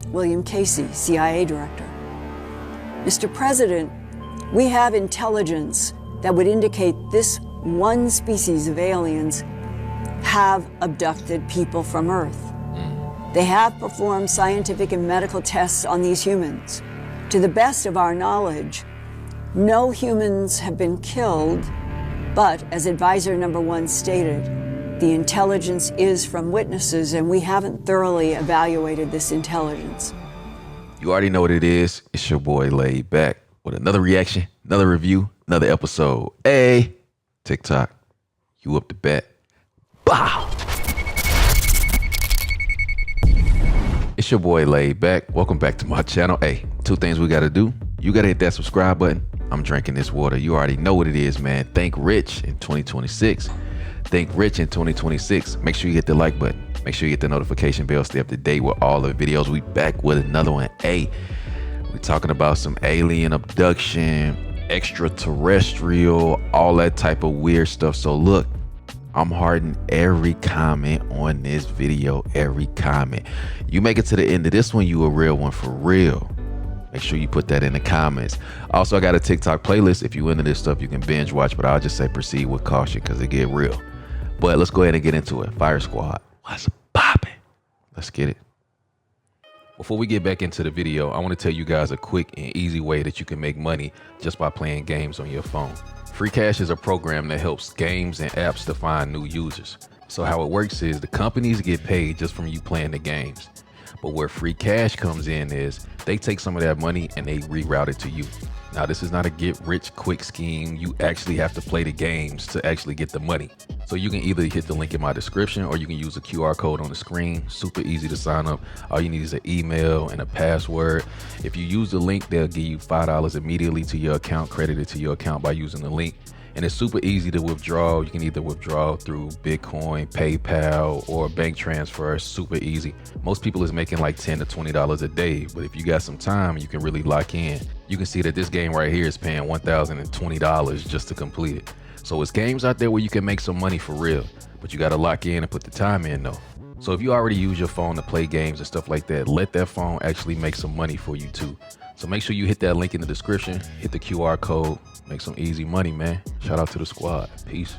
William Casey, CIA director. Mr. President, we have intelligence that would indicate this one species of aliens have abducted people from Earth. They have performed scientific and medical tests on these humans. To the best of our knowledge, no humans have been killed, but as advisor number 1 stated, the intelligence is from witnesses and we haven't thoroughly evaluated this intelligence. You already know what it is. It's your boy Laid Back with another reaction, another review, another episode. Hey, TikTok, you up to bat. Bow. It's your boy Laid Back. Welcome back to my channel. Hey, 2 things we got to do. You got to hit that subscribe button. I'm drinking this water. You already know what it is, man. Think rich in 2026. Think rich in 2026. Make sure you hit the like button. Make sure you hit the notification bell. Stay up to date with all the videos. We back with another one. Hey, we're talking about some alien abduction, extraterrestrial, all that type of weird stuff. So look, I'm hearting every comment on this video, every comment. You make it to the end of this one, you a real one for real. Make sure you put that in the comments. Also, I got a TikTok playlist. If you into this stuff, you can binge watch, but I'll just say proceed with caution because it get real. But let's go ahead and get into it. Fire Squad, what's poppin'? Let's get it. Before we get back into the video, I want to tell you guys a quick and easy way that you can make money just by playing games on your phone. Free Cash is a program that helps games and apps to find new users. So how it works is the companies get paid just from you playing the games. But where Free Cash comes in is they take some of that money and they reroute it to you. Now, this is not a get rich quick scheme. You actually have to play the games to actually get the money. So you can either hit the link in my description or you can use a QR code on the screen. Super easy to sign up. All you need is an email and a password. If you use the link, they'll give you $5 immediately to your account, credited to your account by using the link. And it's super easy to withdraw. You can either withdraw through Bitcoin, PayPal, or bank transfer. Super easy. Most people is making like $10 to $20 a day. But if you got some time, you can really lock in. You can see that this game right here is paying $1,020 just to complete it. So it's games out there where you can make some money for real, but you got to lock in and put the time in though. So if you already use your phone to play games and stuff like that, let that phone actually make some money for you too. So make sure you hit that link in the description, hit the QR code, make some easy money, man. Shout out to the squad. Peace.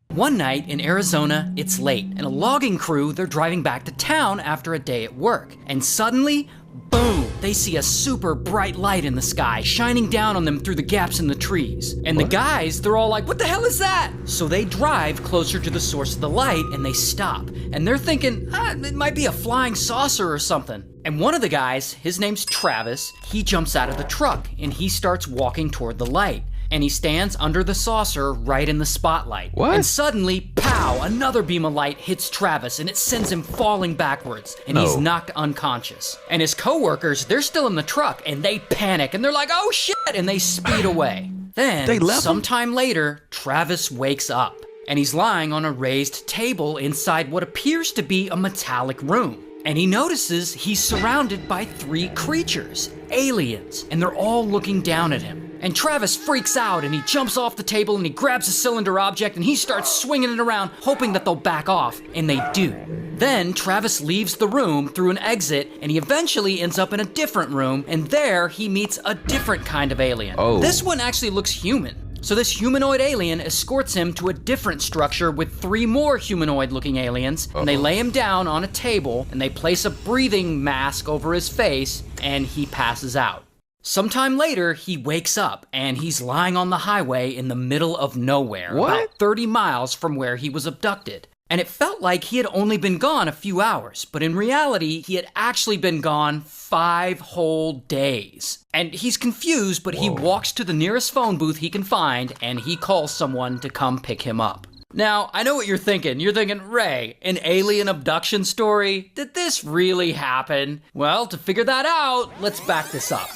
One night in Arizona, it's late, and a logging crew, they're driving back to town after a day at work. And suddenly, boom, they see a super bright light in the sky shining down on them through the gaps in the trees. And the guys, they're all like, what the hell is that? So they drive closer to the source of the light and they stop. And they're thinking, it might be a flying saucer or something. And one of the guys, his name's Travis, he jumps out of the truck and he starts walking toward the light. And he stands under the saucer right in the spotlight. What? And suddenly, pow, another beam of light hits Travis and it sends him falling backwards and he's knocked unconscious. And his coworkers, they're still in the truck and they panic and they're like, oh shit, and they speed away. Then, sometime later, Travis wakes up and he's lying on a raised table inside what appears to be a metallic room. And he notices he's surrounded by 3 creatures, aliens, and they're all looking down at him. And Travis freaks out and he jumps off the table and he grabs a cylinder object and he starts swinging it around, hoping that they'll back off, and they do. Then Travis leaves the room through an exit and he eventually ends up in a different room, and there he meets a different kind of alien. This one actually looks human. So this humanoid alien escorts him to a different structure with 3 more humanoid-looking aliens, and they lay him down on a table, and they place a breathing mask over his face, and he passes out. Sometime later, he wakes up, and he's lying on the highway in the middle of nowhere, about 30 miles from where he was abducted. And it felt like he had only been gone a few hours, but in reality, he had actually been gone 5 whole days. And he's confused, but he walks to the nearest phone booth he can find, and he calls someone to come pick him up. Now, I know what you're thinking. You're thinking, Ray, an alien abduction story? Did this really happen? Well, to figure that out, let's back this up.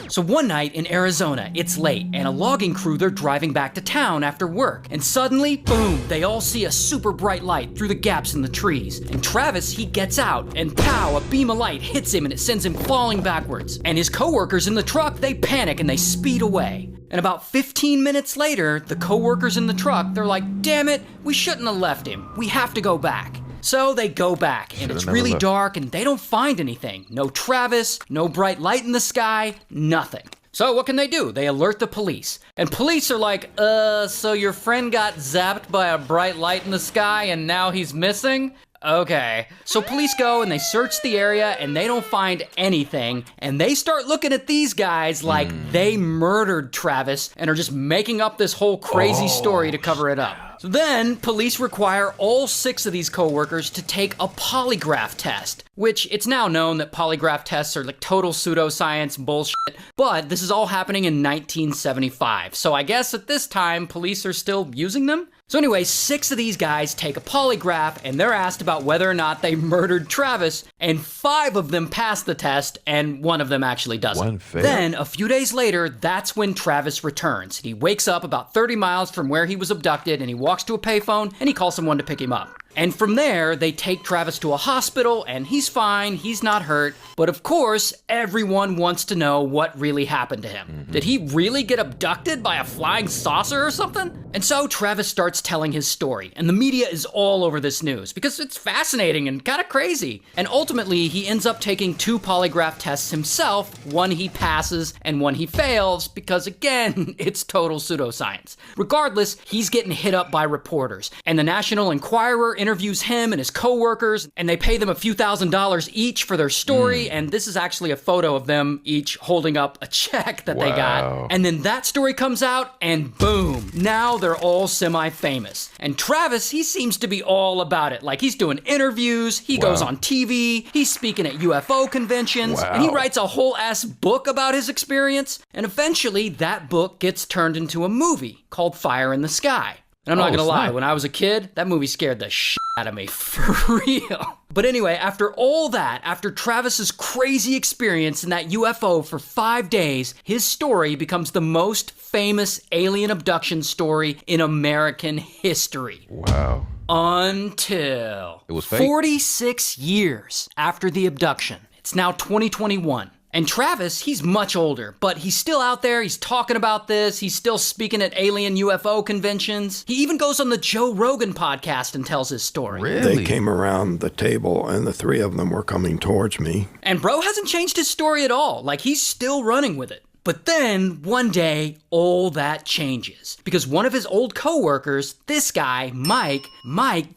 So one night in Arizona, it's late, and a logging crew, they're driving back to town after work. And suddenly, boom, they all see a super bright light through the gaps in the trees. And Travis, he gets out, and pow, a beam of light hits him and it sends him falling backwards. And his coworkers in the truck, they panic and they speed away. And about 15 minutes later, the coworkers in the truck, they're like, damn it, we shouldn't have left him. We have to go back. So they go back, and Should've it's never really left. dark, and they don't find anything. No Travis, no bright light in the sky, nothing. So what can they do? They alert the police. And police are like, so your friend got zapped by a bright light in the sky and now he's missing? Okay. So police go and they search the area and they don't find anything. And they start looking at these guys like they murdered Travis and are just making up this whole crazy story to cover it up. So then, police require all 6 of these co-workers to take a polygraph test, which it's now known that polygraph tests are like total pseudoscience bullshit, but this is all happening in 1975. So I guess at this time, police are still using them? So anyway, 6 of these guys take a polygraph and they're asked about whether or not they murdered Travis, and 5 of them pass the test and 1 of them actually doesn't. One failed. Then, a few days later, that's when Travis returns. He wakes up about 30 miles from where he was abducted and he walks to a payphone and he calls someone to pick him up. And from there, they take Travis to a hospital and he's fine, he's not hurt. But of course, everyone wants to know what really happened to him. Did he really get abducted by a flying saucer or something? And so Travis starts telling his story, and the media is all over this news because it's fascinating and kind of crazy. And ultimately, he ends up taking 2 polygraph tests himself, one he passes and one he fails because again, it's total pseudoscience. Regardless, he's getting hit up by reporters, and the National Enquirer interviews him and his co-workers, and they pay them a few $1,000s each for their story, and this is actually a photo of them each holding up a check that they got. And then that story comes out, and boom, now they're all semi-famous. And Travis, he seems to be all about it. Like, he's doing interviews, he goes on TV, he's speaking at UFO conventions, and he writes a whole ass book about his experience, and eventually that book gets turned into a movie called Fire in the Sky. And I'm not gonna lie, when I was a kid, that movie scared the shit out of me, for real. But anyway, after all that, after Travis's crazy experience in that UFO for 5 days, his story becomes the most famous alien abduction story in American history. Wow. Until It was fake? 46 years after the abduction. It's now 2021. And Travis, he's much older, but he's still out there, he's talking about this, he's still speaking at alien UFO conventions. He even goes on the Joe Rogan podcast and tells his story. Really? They came around the table and the 3 of them were coming towards me. And bro hasn't changed his story at all, like he's still running with it. But then, one day, all that changes. Because one of his old co-workers, this guy, Mike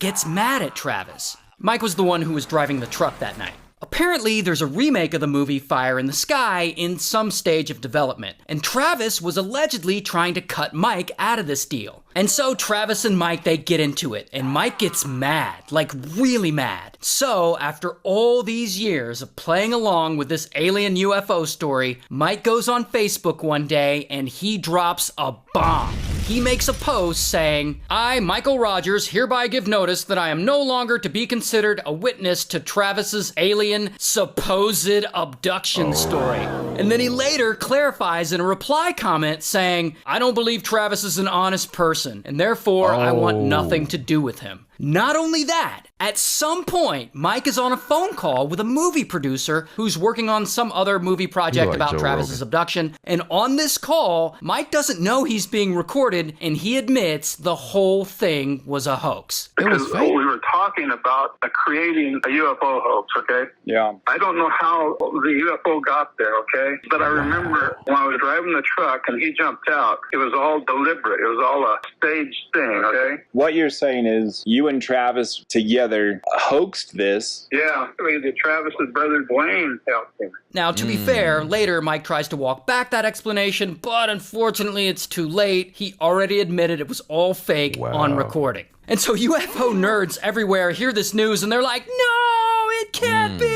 gets mad at Travis. Mike was the one who was driving the truck that night. Apparently, there's a remake of the movie Fire in the Sky in some stage of development, and Travis was allegedly trying to cut Mike out of this deal. And so Travis and Mike, they get into it, and Mike gets mad, like really mad. So, after all these years of playing along with this alien UFO story, Mike goes on Facebook one day and he drops a bomb. He makes a post saying, "I, Michael Rogers, hereby give notice that I am no longer to be considered a witness to Travis's alien supposed abduction story." And then he later clarifies in a reply comment saying, "I don't believe Travis is an honest person, and therefore I want nothing to do with him." Not only that, at some point, Mike is on a phone call with a movie producer who's working on some other movie project like about Joe Travis's Rogan. abduction. And on this call, Mike doesn't know he's being recorded, and he admits the whole thing was a hoax. It was Because fake. we were talking about creating a UFO hoax, okay? Yeah. I don't know how the UFO got there, okay? But I remember when I was driving the truck and he jumped out, it was all deliberate. It was all a staged thing, okay? What you're saying is you and Travis together hoaxed this. Yeah, I mean, Travis's brother Dwayne helped him. Now, to be fair, later Mike tries to walk back that explanation, but unfortunately it's too late. He already admitted it was all fake on recording. And so UFO nerds everywhere hear this news and they're like, "No, it can't be!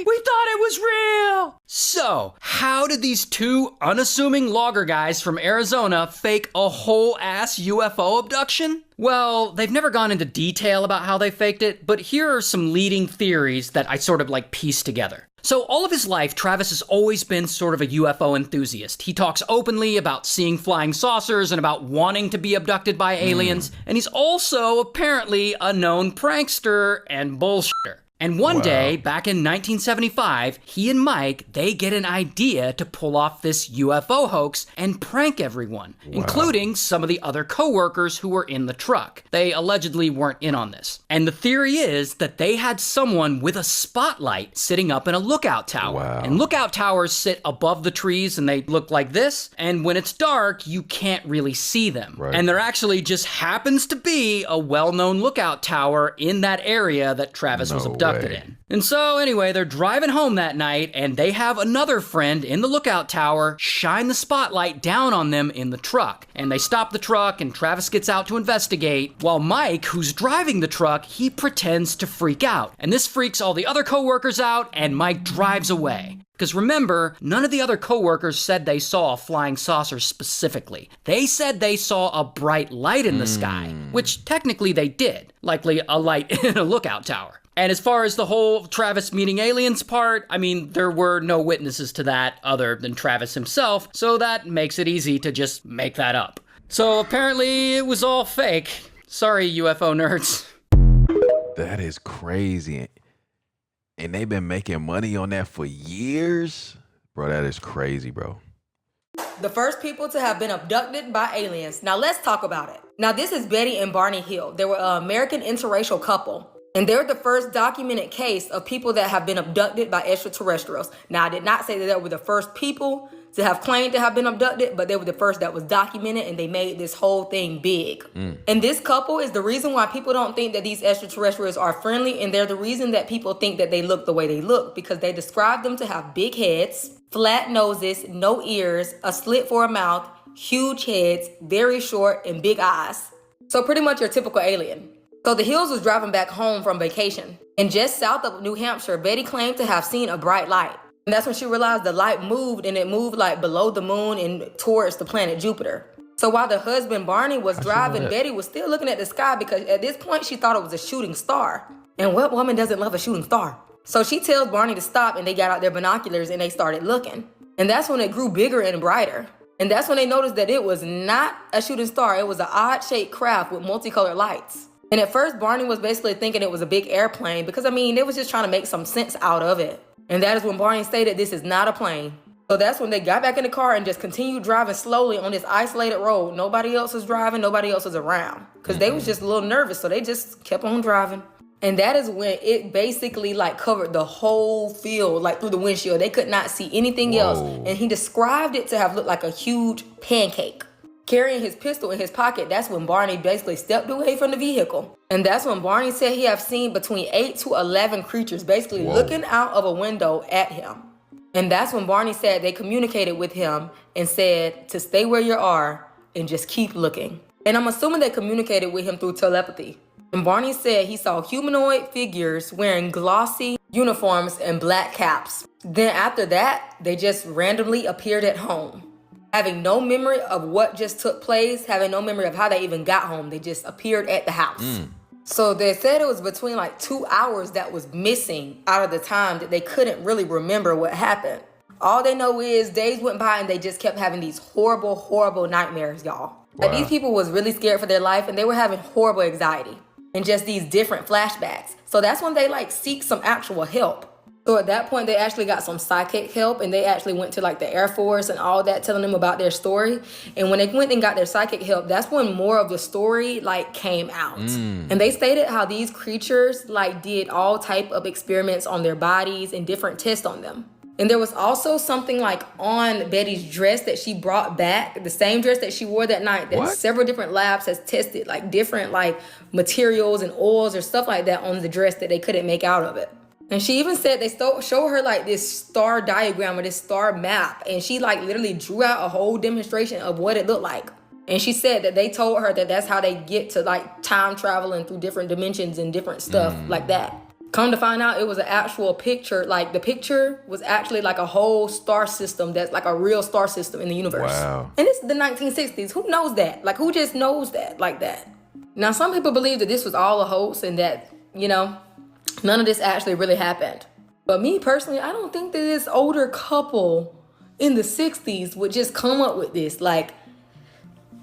We thought it was real!" So, how did these 2 unassuming logger guys from Arizona fake a whole ass UFO abduction? Well, they've never gone into detail about how they faked it, but here are some leading theories that I sort of like pieced together. So all of his life, Travis has always been sort of a UFO enthusiast. He talks openly about seeing flying saucers and about wanting to be abducted by aliens, and he's also apparently a known prankster and bullshitter. And one day, back in 1975, he and Mike, they get an idea to pull off this UFO hoax and prank everyone, including some of the other coworkers who were in the truck. They allegedly weren't in on this. And the theory is that they had someone with a spotlight sitting up in a lookout tower. And lookout towers sit above the trees and they look like this. And when it's dark, you can't really see them. And there actually just happens to be a well-known lookout tower in that area that Travis was abducted in. And so anyway, they're driving home that night and they have another friend in the lookout tower shine the spotlight down on them in the truck. And they stop the truck and Travis gets out to investigate while Mike, who's driving the truck, he pretends to freak out. And this freaks all the other coworkers out and Mike drives away. Because remember, none of the other coworkers said they saw a flying saucer specifically. They said they saw a bright light in the sky, which technically they did, likely a light in a lookout tower. And as far as the whole Travis meeting aliens part, I mean, there were no witnesses to that other than Travis himself, so that makes it easy to just make that up. So apparently it was all fake. Sorry, UFO nerds. That is crazy. And they've been making money on that for years? Bro, that is crazy, bro. The first people to have been abducted by aliens. Now let's talk about it. Now this is Betty and Barney Hill. They were an American interracial couple. And they're the first documented case of people that have been abducted by extraterrestrials. Now, I did not say that they were the first people to have claimed to have been abducted, but they were the first that was documented, and they made this whole thing big. And this couple is the reason why people don't think that these extraterrestrials are friendly, and they're the reason that people think that they look the way they look, because they describe them to have big heads, flat noses, no ears, a slit for a mouth, huge heads, very short, and big eyes. So pretty much your typical alien. So the Hills was driving back home from vacation. And just south of New Hampshire, Betty claimed to have seen a bright light. And that's when she realized the light moved, and it moved like below the moon and towards the planet Jupiter. So while the husband Barney was driving, Betty was still looking at the sky because at this point she thought it was a shooting star. And what woman doesn't love a shooting star? So she tells Barney to stop, and they got out their binoculars and they started looking. And that's when it grew bigger and brighter. And that's when they noticed that it was not a shooting star. It was an odd-shaped craft with multicolored lights. And at first, Barney was basically thinking it was a big airplane because, I mean, they was just trying to make some sense out of it. And that is when Barney stated this is not a plane. So that's when they got back in the car and just continued driving slowly on this isolated road. Nobody else was driving, nobody else was around. Because they was just a little nervous, so they just kept on driving. And that is when it basically like covered the whole field, like through the windshield. They could not see anything else. And he described it to have looked like a huge pancake. Carrying his pistol in his pocket, that's when Barney basically stepped away from the vehicle. And that's when Barney said he have seen between 8 to 11 creatures basically looking out of a window at him. And that's when Barney said they communicated with him and said to stay where you are and just keep looking. And I'm assuming they communicated with him through telepathy. And Barney said he saw humanoid figures wearing glossy uniforms and black caps. Then after that, they just randomly appeared at home. Having no memory of what just took place, having no memory of how they even got home. They just appeared at the house. So they said it was between like 2 hours that was missing out of the time that they couldn't really remember what happened. All they know is days went by and they just kept having these horrible, horrible nightmares, y'all. Like these people was really scared for their life and they were having horrible anxiety and just these different flashbacks. So that's when they like seek some actual help. So at that point, they actually got some psychic help and they actually went to like the Air Force and all that, telling them about their story. And when they went and got their psychic help, that's when more of the story like came out. And they stated how these creatures like did all type of experiments on their bodies and different tests on them. And there was also something like on Betty's dress that she brought back, the same dress that she wore that night that several different labs has tested like different like materials and oils or stuff like that on the dress that they couldn't make out of it. And she even said they show her like this star diagram or this star map. And she like literally drew out a whole demonstration of what it looked like. And she said that they told her that that's how they get to like time traveling through different dimensions and different stuff like that. Come to find out, it was an actual picture. Like the picture was actually like a whole star system that's like a real star system in the universe. Wow. And it's the 1960s. Who knows that? Like who just knows that like that? Now, some people believe that this was all a hoax and that, you know, none of this actually really happened. But me personally, I don't think that this older couple in the 60s would just come up with this. Like,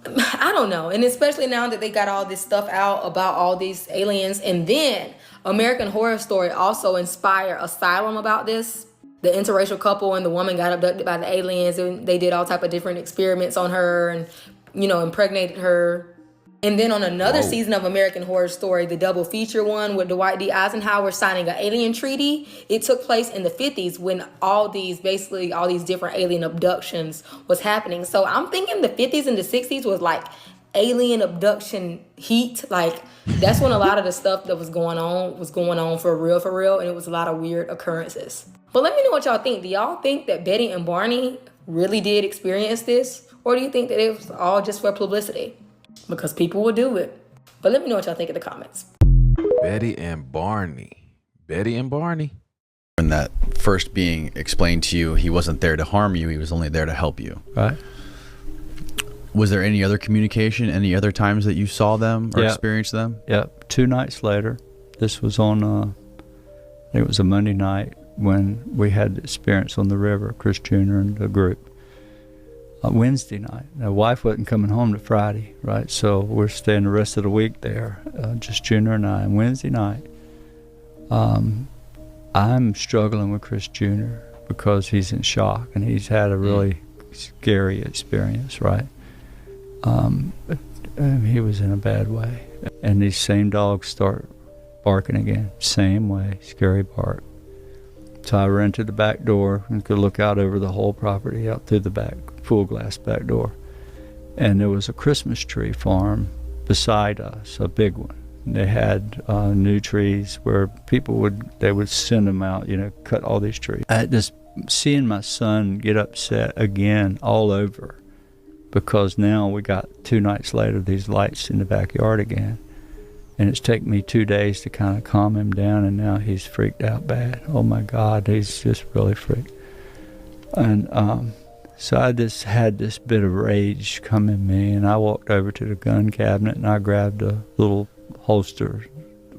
I don't know. And especially now that they got all this stuff out about all these aliens. And then American Horror Story also inspired Asylum about this. The interracial couple and the woman got abducted by the aliens, and they did all type of different experiments on her and, impregnated her. And then on another season of American Horror Story, the double feature one with Dwight D. Eisenhower signing an alien treaty, it took place in the 50s when all these different alien abductions was happening. So I'm thinking the 50s and the 60s was like alien abduction heat. Like, that's when a lot of the stuff that was going on for real, and it was a lot of weird occurrences. But let me know what y'all think. Do y'all think that Betty and Barney really did experience this? Or do you think that it was all just for publicity? Because people will do it. But let me know what y'all think in the comments. Betty and Barney. When that first being explained to you, he wasn't there to harm you, he was only there to help you. Right. Was there any other communication, any other times that you saw them or experienced them? Yeah, 2 nights later. This was on, I think it was a Monday night when we had the experience on the river, Chris Jr. and the group. Wednesday night. My wife wasn't coming home to Friday, right? So we're staying the rest of the week there, just Junior and I. And Wednesday night, I'm struggling with Chris Jr. because he's in shock and he's had a really scary experience, right? He was in a bad way. And these same dogs start barking again, same way, scary bark. So I ran to the back door and could look out over the whole property, out through the back, full glass back door. And there was a Christmas tree farm beside us, a big one. And they had new trees where people would send them out, cut all these trees. I just seeing my son get upset again all over because now we got 2 nights later these lights in the backyard again. And it's taken me 2 days to kind of calm him down, and now he's freaked out bad. Oh my God, he's just really freaked. And so I just had this bit of rage come in me, and I walked over to the gun cabinet and I grabbed a little holster,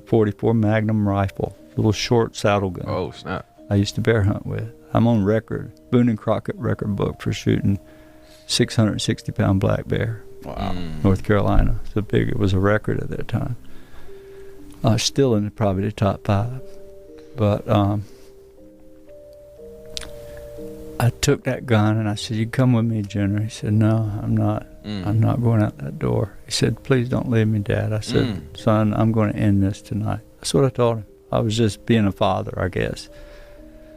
44 Magnum rifle, little short saddle gun. Oh, snap. I used to bear hunt with. I'm on record, Boone and Crockett record book for shooting 660-pound black bear. Wow. North Carolina. It was a record at that time. Still in probably the top 5. But I took that gun and I said, "You come with me, Junior." He said, "No, I'm not. I'm not going out that door." He said, "Please don't leave me, Dad." I said, "Son, I'm going to end this tonight." That's what I told him. I was just being a father, I guess.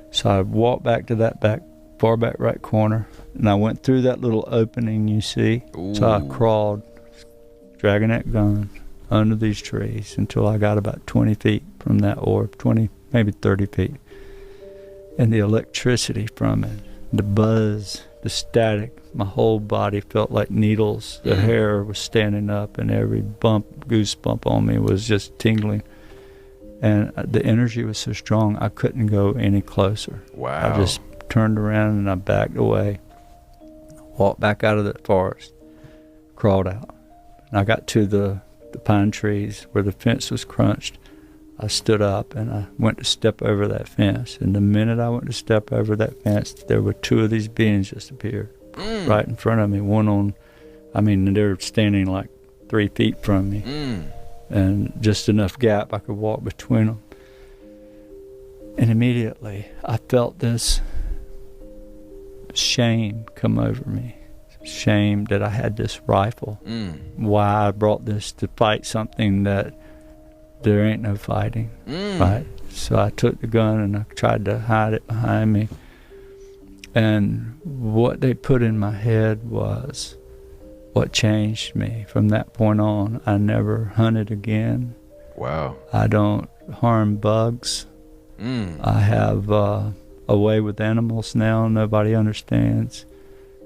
So I walked back to that far back right corner, and I went through that little opening you see. Ooh. So I crawled, dragging that gun under these trees until I got about 20 feet from that orb, 20, maybe 30 feet. And the electricity from it, the buzz, the static, my whole body felt like needles. The hair was standing up and every goosebump on me was just tingling. And the energy was so strong, I couldn't go any closer. Wow. I just turned around and I backed away, walked back out of the forest, crawled out. And I got to the pine trees where the fence was crunched. I stood up and I went to step over that fence. And the minute I went to step over that fence, there were 2 of these beings just appeared right in front of me. They were standing like 3 feet from me. And just enough gap I could walk between them. And immediately I felt this shame come over me. Shame that I had this rifle. Why I brought this to fight something that there ain't no fighting, right? So I took the gun and I tried to hide it behind me. And what they put in my head was what changed me. From that point on, I never hunted again. Wow. I don't harm bugs. I have a way with animals now nobody understands.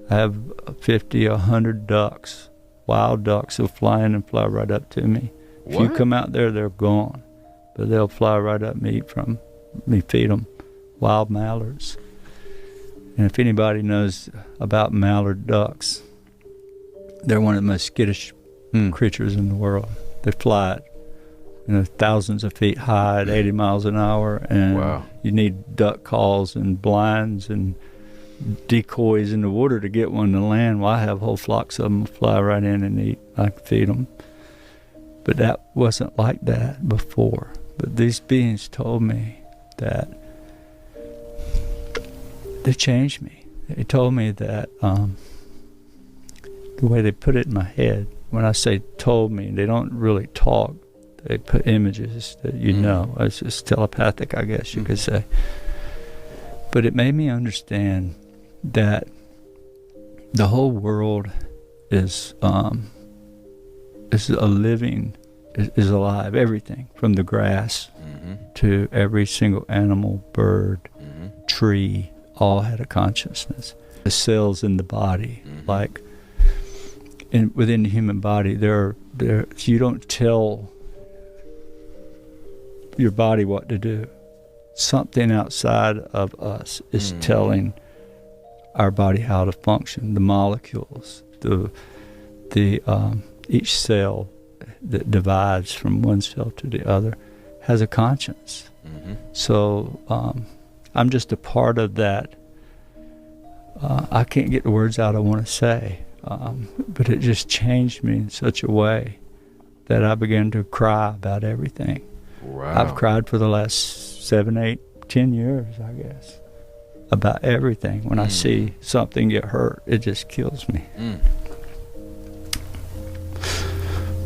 I have 50, 100 ducks. Wild ducks will fly in and fly right up to me. If you come out there, they're gone. But they'll fly right up and eat from me, feed them. Wild mallards. And if anybody knows about mallard ducks, they're one of the most skittish creatures in the world. They fly at thousands of feet high at 80 miles an hour. And you need duck calls and blinds and decoys in the water to get one to land. Well, I have whole flocks of them fly right in and eat. I can feed them. But that wasn't like that before. But these beings told me that they changed me. They told me that the way they put it in my head, when I say told me, they don't really talk. They put images that you know. It's just telepathic, I guess you could say. But it made me understand that the whole world is alive. Everything from the grass to every single animal, bird, tree, all had a consciousness. The cells in the body, like within the human body, you don't tell your body what to do. Something outside of us is telling our body how to function. The molecules, each cell that divides from one cell to the other has a conscience. So I'm just a part of that. I can't get the words out I want to say, but it just changed me in such a way that I began to cry about everything. Wow. I've cried for the last 7, 8, 10 years, I guess, about everything. When I see something get hurt, it just kills me.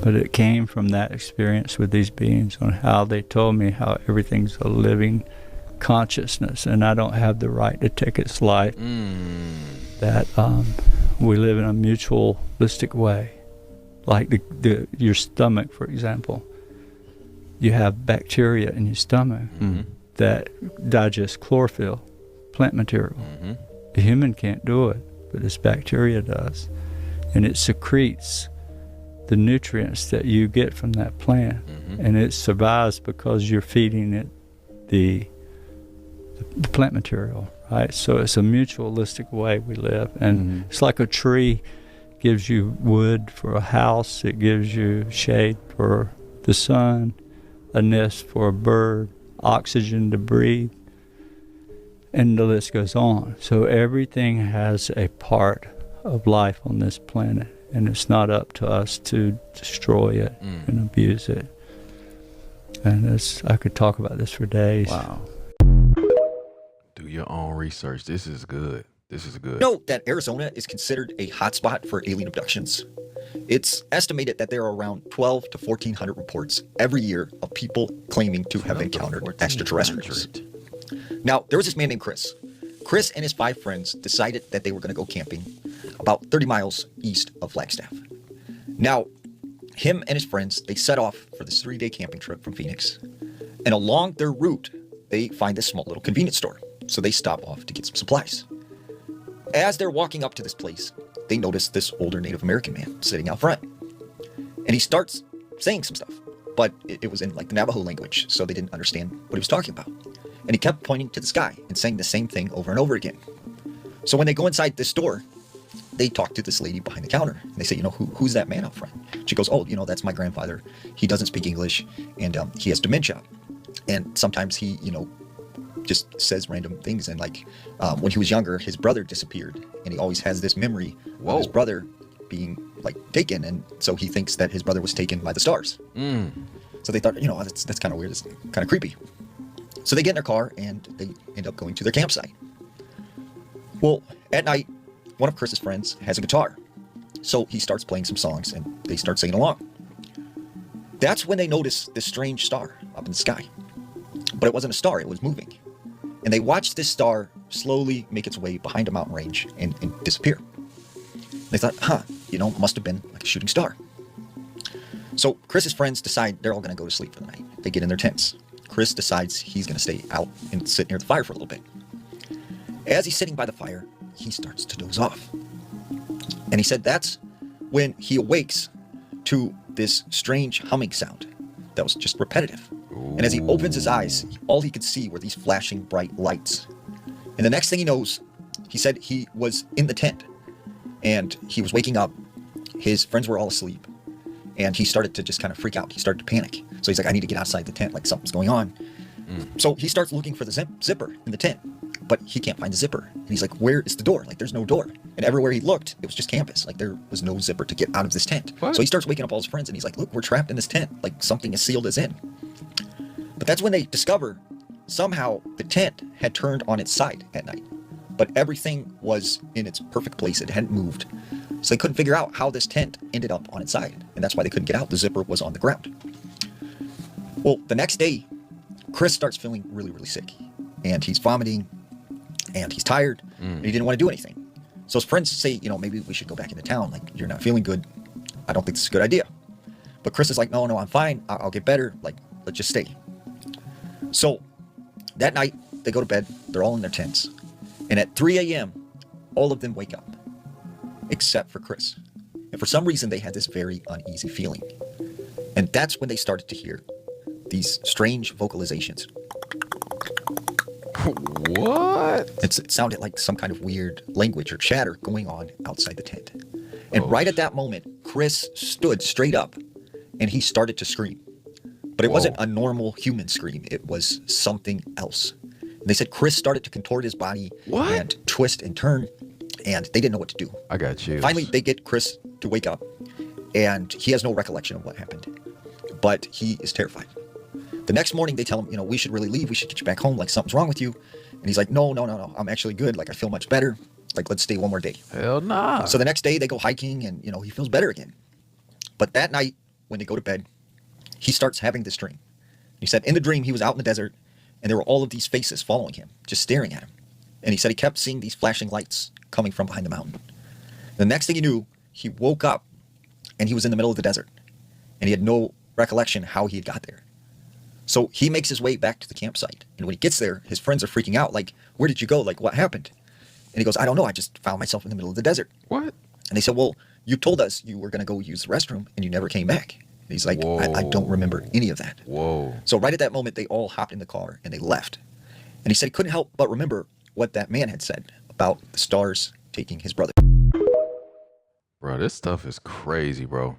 But it came from that experience with these beings on how they told me how everything's a living consciousness and I don't have the right to take its life. That we live in a mutualistic way. Like your stomach, for example. You have bacteria in your stomach that digest chlorophyll, plant material. The human can't do it, but this bacteria does. And it secretes the nutrients that you get from that plant. And it survives because you're feeding it the plant material, right? So it's a mutualistic way we live. And it's like a tree gives you wood for a house. It gives you shade for the sun, a nest for a bird, oxygen to breathe, and the list goes on. So everything has a part of life on this planet, and it's not up to us to destroy it and abuse it. And I could talk about this for days. Wow. Do your own research. This is good. This is good. Note that Arizona is considered a hotspot for alien abductions. It's estimated that there are around 12 to 1,400 reports every year of people claiming to have encountered extraterrestrials. Now, there was this man named Chris. Chris and his 5 friends decided that they were going to go camping about 30 miles east of Flagstaff. Now, him and his friends, they set off for this 3-day camping trip from Phoenix. And along their route, they find this small little convenience store. So they stop off to get some supplies. As they're walking up to this place, they notice this older Native American man sitting out front. And he starts saying some stuff, but it was in like the Navajo language, so they didn't understand what he was talking about. And he kept pointing to the sky and saying the same thing over and over again. So when they go inside this store, they talk to this lady behind the counter. And they say, who's that man out front? She goes, oh, that's my grandfather. He doesn't speak English, and he has dementia. And sometimes he, just says random things. And like when he was younger, his brother disappeared, and he always has this memory of his brother being like taken, and so he thinks that his brother was taken by the stars. So they thought, that's kind of weird, it's kind of creepy. So they get in their car and they end up going to their campsite. Well, at night, one of Chris's friends has a guitar, so he starts playing some songs and they start singing along. That's when they notice this strange star up in the sky, but it wasn't a star, it was moving. And they watched this star slowly make its way behind a mountain range and disappear. They thought, must have been like a shooting star. So Chris's friends decide they're all going to go to sleep for the night. They get in their tents. Chris decides he's going to stay out and sit near the fire for a little bit. As he's sitting by the fire, he starts to doze off. And he said that's when he awakes to this strange humming sound that was just repetitive. And as he opens his eyes, all he could see were these flashing bright lights. And the next thing he knows, he said he was in the tent and he was waking up. His friends were all asleep and he started to just kind of freak out. He started to panic. So he's like, I need to get outside the tent, like something's going on. So he starts looking for the zipper in the tent, but he can't find the zipper. And he's like, where is the door? Like, there's no door. And everywhere he looked, it was just canvas. Like, there was no zipper to get out of this tent. What? So he starts waking up all his friends and he's like, look, we're trapped in this tent. Like, something has sealed us in. But that's when they discover somehow the tent had turned on its side at night, but everything was in its perfect place. It hadn't moved. So they couldn't figure out how this tent ended up on its side, and that's why they couldn't get out. The zipper was on the ground. Well, the next day, Chris starts feeling really, really sick, and he's vomiting, and he's tired, and he didn't want to do anything. So his friends say, maybe we should go back into town. Like, you're not feeling good. I don't think this is a good idea. But Chris is like, no, I'm fine. I'll get better. Like, let's just stay. So that night, they go to bed. They're all in their tents. And at 3 a.m., all of them wake up, except for Chris. And for some reason, they had this very uneasy feeling. And that's when they started to hear these strange vocalizations. What? It sounded like some kind of weird language or chatter going on outside the tent. And right at that moment, Chris stood straight up and he started to scream. But it wasn't a normal human scream. It was something else. And they said Chris started to contort his body and twist and turn, and they didn't know what to do. I got you. Finally, they get Chris to wake up, and he has no recollection of what happened. But he is terrified. The next morning, they tell him, we should really leave. We should get you back home. Like, something's wrong with you. And he's like, no. I'm actually good. Like, I feel much better. Like, let's stay one more day. Hell nah. So the next day, they go hiking, and, he feels better again. But that night, when they go to bed, he starts having this dream. He said in the dream, he was out in the desert, and there were all of these faces following him, just staring at him. And he said he kept seeing these flashing lights coming from behind the mountain. The next thing he knew, he woke up, and he was in the middle of the desert. And he had no recollection how he had got there. So he makes his way back to the campsite. And when he gets there, his friends are freaking out. Like, where did you go? Like, what happened? And he goes, I don't know. I just found myself in the middle of the desert. What? And they said, well, you told us you were going to go use the restroom and you never came back. And he's like, I don't remember any of that. Whoa. So right at that moment, they all hopped in the car and they left. And he said he couldn't help but remember what that man had said about the stars taking his brother. Bro, this stuff is crazy, bro.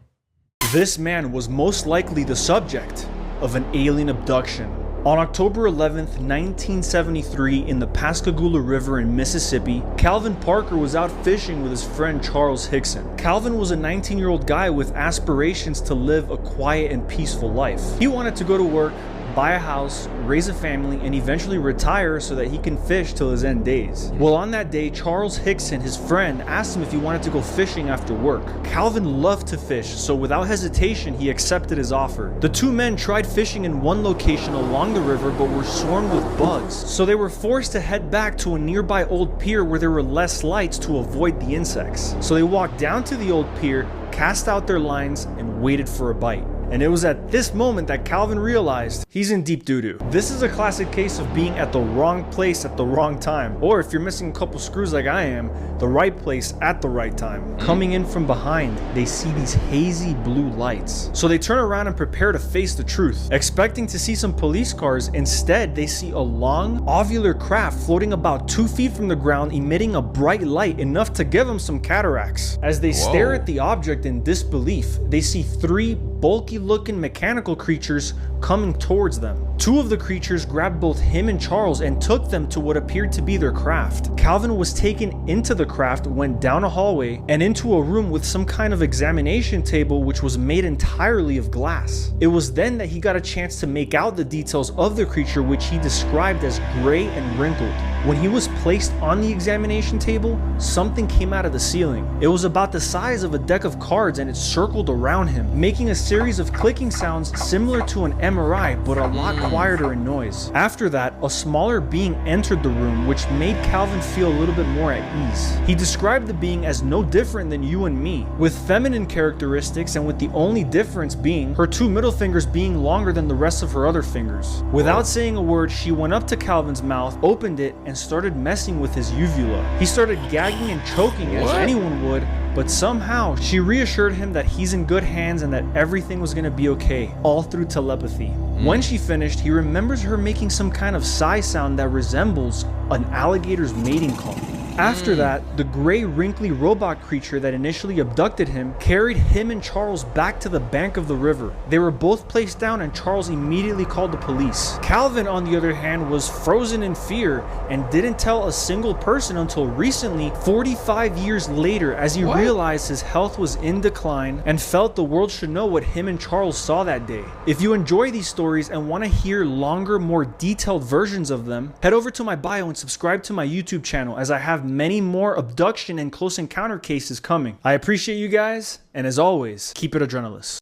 This man was most likely the subject of an alien abduction. On October 11th, 1973, in the Pascagoula River in Mississippi, Calvin Parker was out fishing with his friend Charles Hickson. Calvin was a 19-year-old guy with aspirations to live a quiet and peaceful life. He wanted to go to work, buy a house, raise a family, and eventually retire so that he can fish till his end days. Well, on that day, Charles Hickson, his friend, asked him if he wanted to go fishing after work. Calvin loved to fish, so without hesitation, he accepted his offer. The two men tried fishing in one location along the river, but were swarmed with bugs, so they were forced to head back to a nearby old pier where there were less lights to avoid the insects. So they walked down to the old pier, cast out their lines, and waited for a bite. And it was at this moment that Calvin realized he's in deep doo-doo. This is a classic case of being at the wrong place at the wrong time. Or if you're missing a couple screws like I am, the right place at the right time. Coming in from behind, they see these hazy blue lights. So they turn around and prepare to face the truth. Expecting to see some police cars, instead they see a long, ovular craft floating about 2 feet from the ground, emitting a bright light enough to give them some cataracts. As they stare at the object in disbelief, they see 3 bulky looking mechanical creatures coming towards them. 2 of the creatures grabbed both him and Charles and took them to what appeared to be their craft. Calvin was taken into the craft, went down a hallway, and into a room with some kind of examination table which was made entirely of glass. It was then that he got a chance to make out the details of the creature, which he described as gray and wrinkled. When he was placed on the examination table, something came out of the ceiling. It was about the size of a deck of cards and it circled around him, making a series of clicking sounds similar to an MRI, but a lot quieter in noise. After that, a smaller being entered the room, which made Calvin feel a little bit more at ease. He described the being as no different than you and me, with feminine characteristics, and with the only difference being her 2 middle fingers being longer than the rest of her other fingers. Without saying a word, she went up to Calvin's mouth, opened it, and started messing with his uvula. He started gagging and choking as anyone would, but somehow she reassured him that he's in good hands and that everything was gonna be okay, all through telepathy. When she finished, he remembers her making some kind of sigh sound that resembles an alligator's mating call. After that, the gray, wrinkly robot creature that initially abducted him carried him and Charles back to the bank of the river. They were both placed down and Charles immediately called the police. Calvin, on the other hand, was frozen in fear and didn't tell a single person until recently, 45 years later, as he realized his health was in decline and felt the world should know what him and Charles saw that day. If you enjoy these stories and want to hear longer, more detailed versions of them, head over to my bio and subscribe to my YouTube channel, as I have many more abduction and close encounter cases coming. I appreciate you guys, and as always, keep it adrenaline.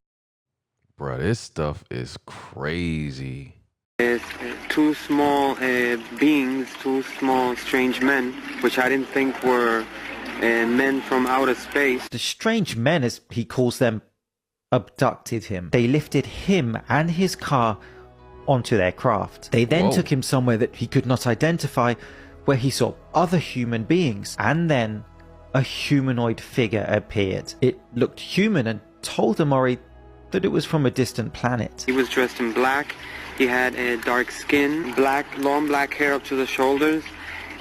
Bro, this stuff is crazy. Two small beings, two small strange men, which I didn't think were men from outer space. The strange men, as he calls them, abducted him. They lifted him and his car onto their craft. They then took him somewhere that he could not identify, where he saw other human beings, and then a humanoid figure appeared. It looked human and told Amori that it was from a distant planet. He was dressed in black, he had a dark skin, long black hair up to the shoulders,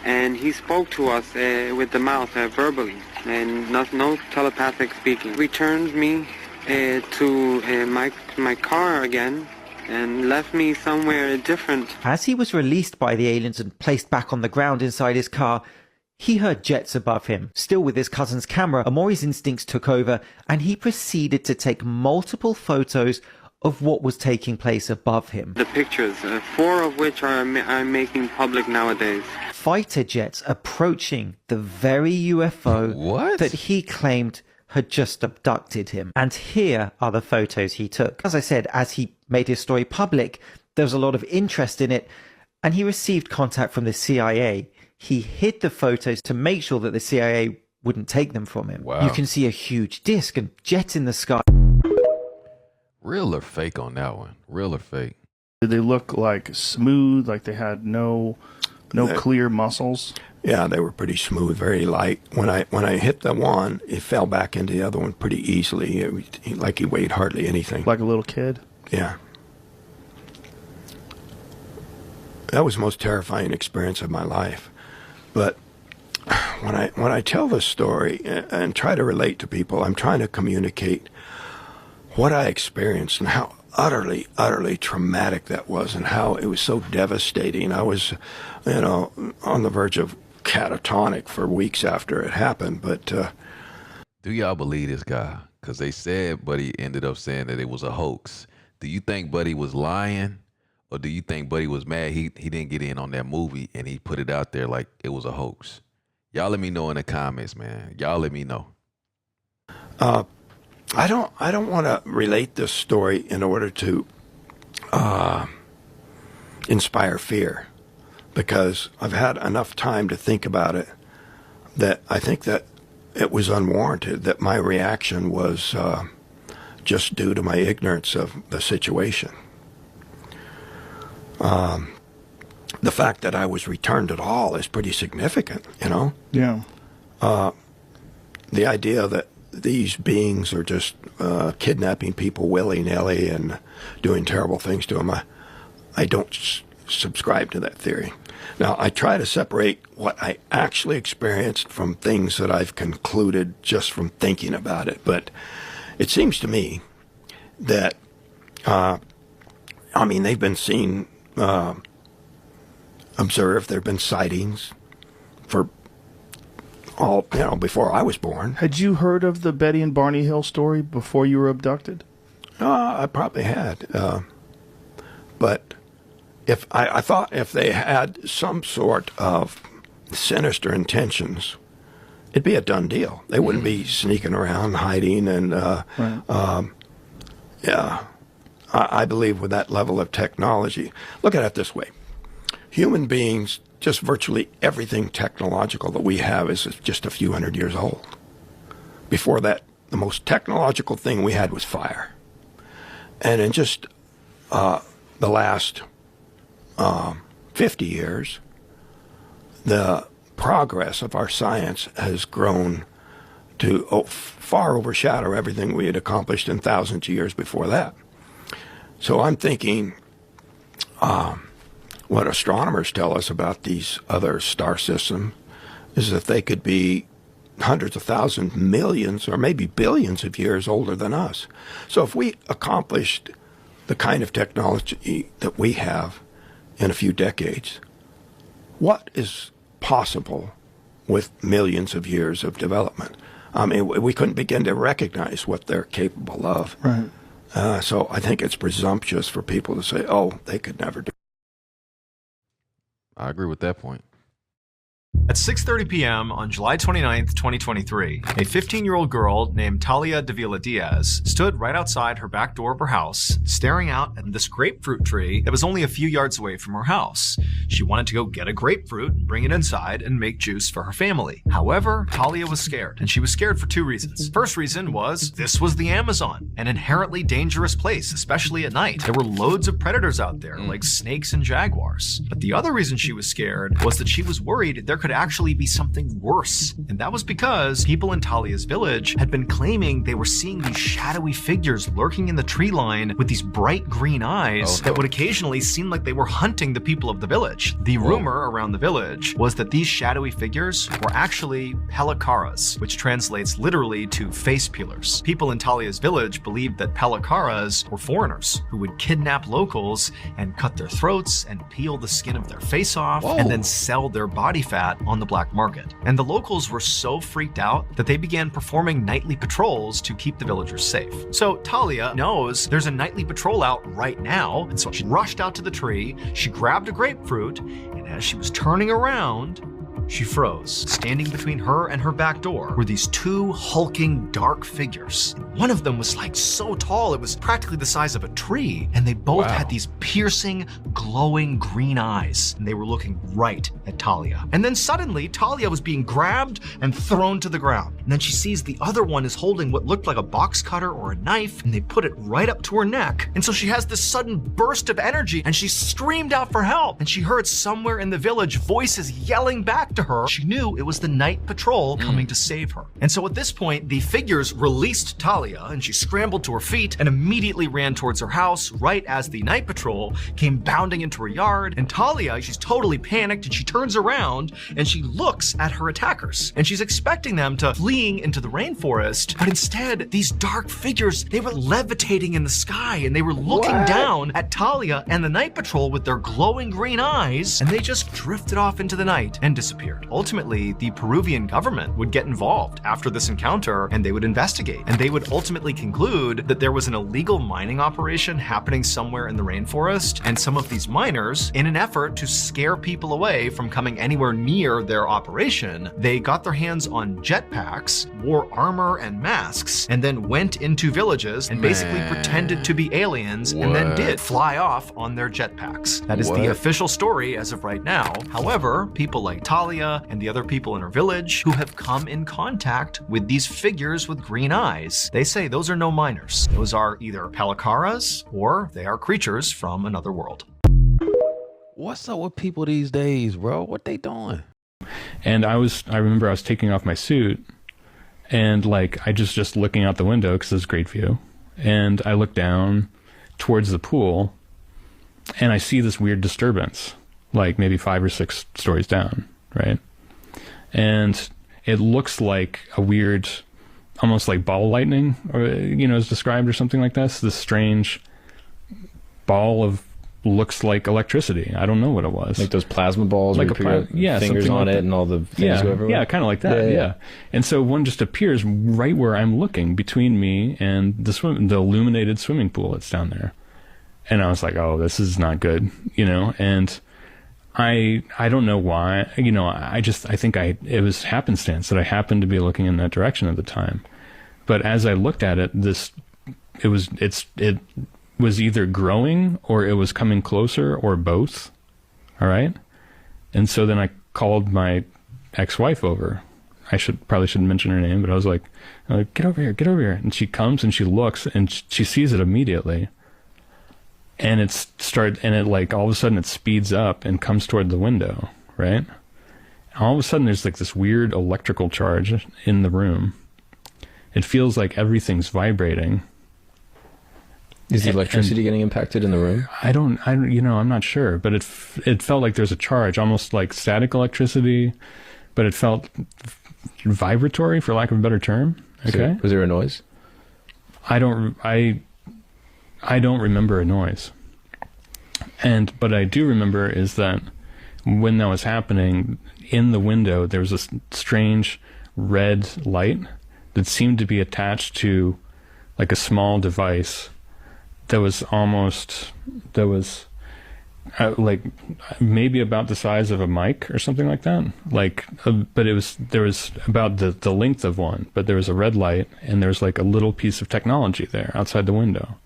and he spoke to us with the mouth verbally, and no telepathic speaking. Returned me to my car again, and left me somewhere different. As he was released by the aliens and placed back on the ground inside his car, he heard jets above him. Still with his cousin's camera, Amori's instincts took over, and he proceeded to take multiple photos of what was taking place above him. The pictures, 4 of which I'm making public nowadays. Fighter jets approaching the very UFO that he claimed had just abducted him. And here are the photos he took. As I said, as he made his story public, there was a lot of interest in it, and he received contact from the CIA. He hid the photos to make sure that the CIA wouldn't take them from him. Wow. You can see a huge disc and jets in the sky. Real or fake on that one? Real or fake? Did they look like smooth, like they had no clear muscles? Yeah, they were pretty smooth, very light. When I hit the one, it fell back into the other one pretty easily. Like he weighed hardly anything. Like a little kid? Yeah. That was the most terrifying experience of my life. But when I tell this story and try to relate to people, I'm trying to communicate what I experienced and how utterly, utterly traumatic that was, and how it was so devastating. I was, on the verge of catatonic for weeks after it happened. But do y'all believe this guy? Because they said Buddy ended up saying that it was a hoax. Do you think Buddy was lying, or do you think Buddy was mad he didn't get in on that movie and he put it out there like it was a hoax? Y'all let me know in the comments, man. Y'all let me know. I don't want to relate this story in order to inspire fear, because I've had enough time to think about it that I think that it was unwarranted, that my reaction was just due to my ignorance of the situation. The fact that I was returned at all is pretty significant, Yeah. The idea that these beings are just kidnapping people willy-nilly and doing terrible things to them, I don't subscribe to that theory. Now, I try to separate what I actually experienced from things that I've concluded just from thinking about it. But it seems to me that, they've been seen, observed, there have been sightings for before I was born. Had you heard of the Betty and Barney Hill story before you were abducted? I probably had. But I thought if they had some sort of sinister intentions, it'd be a done deal. They wouldn't be sneaking around, hiding, and I believe with that level of technology. Look at it this way. Human beings, just virtually everything technological that we have is just a few hundred years old. Before that, the most technological thing we had was fire. And in just the last 50 years, the progress of our science has grown to far overshadow everything we had accomplished in thousands of years before that. So I'm thinking what astronomers tell us about these other star systems is that they could be hundreds of thousands, millions, or maybe billions of years older than us. So if we accomplished the kind of technology that we have in a few decades, what is possible with millions of years of development? I mean, we couldn't begin to recognize what they're capable of. Right. So I think it's presumptuous for people to say, oh, they could never do it. I agree with that point. At 6:30 p.m. on July 29th, 2023, a 15-year-old girl named Talia Davila Diaz stood right outside her back door of her house, staring out at this grapefruit tree that was only a few yards away from her house. She wanted to go get a grapefruit, bring it inside, and make juice for her family. However, Talia was scared, and she was scared for two reasons. First reason was this was the Amazon, an inherently dangerous place, especially at night. There were loads of predators out there, like snakes and jaguars. But the other reason she was scared was that she was worried there could actually be something worse. And that was because people in Talia's village had been claiming they were seeing these shadowy figures lurking in the tree line with these bright green eyes that would occasionally seem like they were hunting the people of the village. The rumor around the village was that these shadowy figures were actually pelikaras, which translates literally to face peelers. People in Talia's village believed that pelikaras were foreigners who would kidnap locals and cut their throats and peel the skin of their face off and then sell their body fat on the black market. And the locals were so freaked out that they began performing nightly patrols to keep the villagers safe. So Talia knows there's a nightly patrol out right now, and so she rushed out to the tree, she grabbed a grapefruit, and as she was turning around, she froze. Standing between her and her back door were these two hulking dark figures. One of them was like so tall, it was practically the size of a tree. And they both had these piercing, glowing green eyes. And they were looking right at Talia. And then suddenly, Talia was being grabbed and thrown to the ground. And then she sees the other one is holding what looked like a box cutter or a knife, and they put it right up to her neck. And so she has this sudden burst of energy, and she screamed out for help. And she heard somewhere in the village voices yelling back to her. She knew it was the night patrol coming to save her. And so at this point, the figures released Talia, and she scrambled to her feet and immediately ran towards her house right as the night patrol came bounding into her yard. And Talia, she's totally panicked, and she turns around and she looks at her attackers. And she's expecting them to fleeing into the rainforest, but instead, these dark figures, they were levitating in the sky, and they were looking down at Talia and the night patrol with their glowing green eyes, and they just drifted off into the night and disappeared. Ultimately, the Peruvian government would get involved after this encounter, and they would investigate, and they would ultimately conclude that there was an illegal mining operation happening somewhere in the rainforest, and some of these miners, in an effort to scare people away from coming anywhere near their operation, they got their hands on jetpacks, wore armor and masks, and then went into villages and basically pretended to be aliens and then did fly off on their jetpacks. That is the official story as of right now. However, people like Talia and the other people in her village who have come in contact with these figures with green eyes, they say those are no miners. Those are either pelikaras or they are creatures from another world. What's up with people these days, bro? What they doing? And I remember I was taking off my suit, and like I just looking out the window because it's a great view, and I look down towards the pool, and I see this weird disturbance, like maybe 5 or 6 stories down, right? And it looks like a weird, almost like ball lightning, or is described or something like this. This strange ball of looks like electricity. I don't know what it was. Like those plasma balls, like where you put your fingers on it and all the things go everywhere? Yeah, kind of like that, yeah. And so one just appears right where I'm looking, between me and the illuminated swimming pool that's down there. And I was like, oh, this is not good, and I don't know why, I think it was happenstance that I happened to be looking in that direction at the time. But as I looked at it, it was either growing or it was coming closer or both. All right. And so then I called my ex-wife over. I probably shouldn't mention her name, but I was like, get over here. And she comes and she looks and she sees it immediately. And it all of a sudden it speeds up and comes toward the window, right? All of a sudden there's like this weird electrical charge in the room. It feels like everything's vibrating. Is the electricity getting impacted in the room? I'm not sure, but it felt like there's a charge, almost like static electricity, but it felt vibratory, for lack of a better term. Okay. Was there a noise? I don't remember a noise. But I do remember is that when that was happening, in the window, there was a strange red light that seemed to be attached to like a small device that was like maybe about the size of a mic or something like that. But there was about the length of one, but there was a red light and there was like a little piece of technology there outside the window.